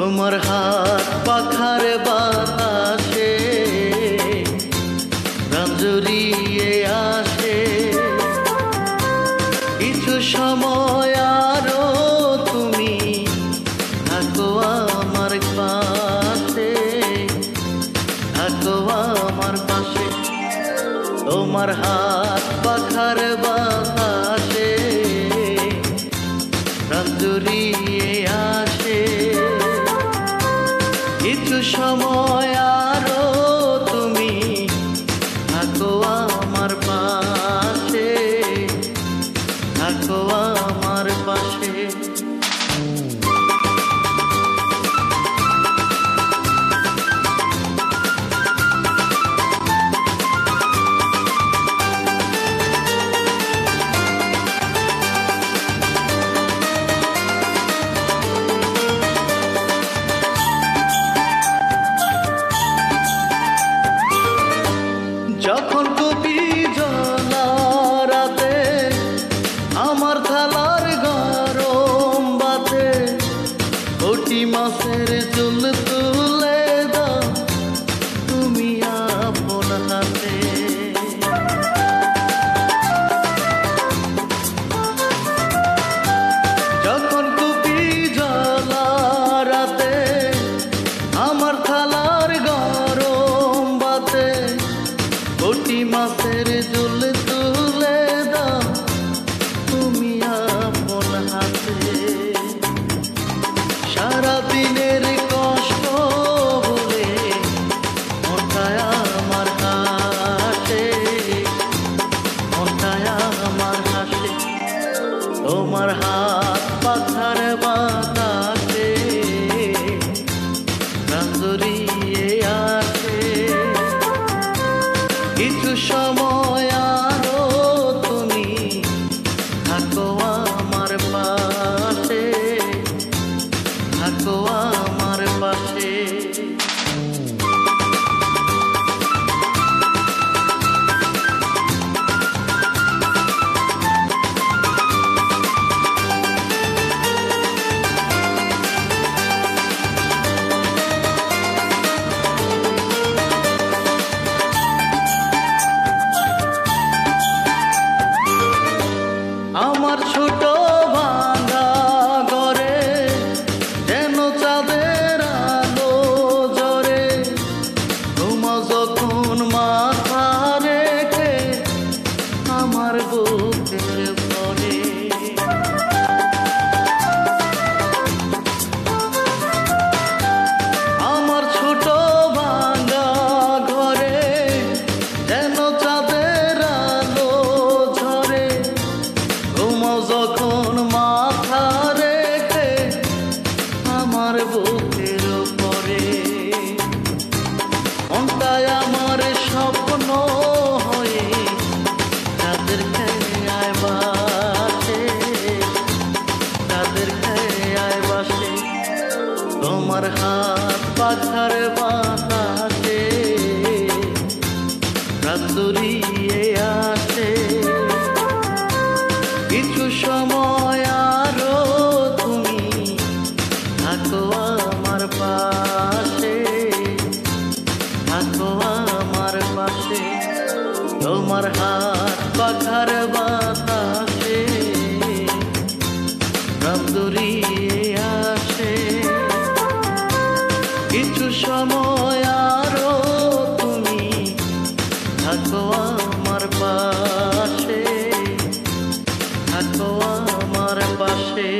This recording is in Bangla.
তোমার হাত পাখার বাতাসে প্রাণ জড়িয়ে আসে, কিছু সময় আরো তুমি থাকো আমার পাশে, থাকো আমার পাশে। তোমার হাত পাখার বাতাসে প্রাণ জড়িয়ে আসে, কিছু সময় আরো তুমি থাকো আমার পাশে, থাকো আমার পাশে। যখন কবি জ্বলা রাতে আমার থালার গরম বাতে, কোটি মাছের চুল তুলে দাও তুমি আপন হাতে। যখন কবি জ্বলা রাতে আমার থালার গরম বাতে, কোটি মাছের ঝোল তুলে দাও তুমি আপন হাতে। সারাদিনের কষ্ট বলে মনটায় আমার হাসে, মনটায় আমার হাসে। তোমার হাত পাখার বাতাসে প্রাণ জড়িয়ে আসে, কিছু সময় আরো তুমি থাকো আমার পাশে, থাকো আমার পাশে। আমার ছোট ভাঙা ঘরে যেন চাঁদের আলো ঝরে, ঘুমা যখন মাথা রেখে আমার বুকের পরে। আমার ছোট ভাঙা ঘরে যেন চাঁদের আলো ঝরে, ঘুমাও যখন মাথা রেখে আমার বুকের পরে। মনটায় আমার স্বপ্ন হয়ে তাদের খেয়ায় বাসে, তাদের খেয়ায় বাসে। তোমার হাত পাখার বাতাসে প্রাণ জড়িয়ে আসে, কিছু সময় আরো তুমি থাকো আমার পাশে, থাকো আমার পাশে। তোমার হাত পাখার বাতাসে প্রাণ জড়িয়ে আসে, কিছু সময় আরো তুমি থাকো আমার পাশে, থাকো আমার পাশে।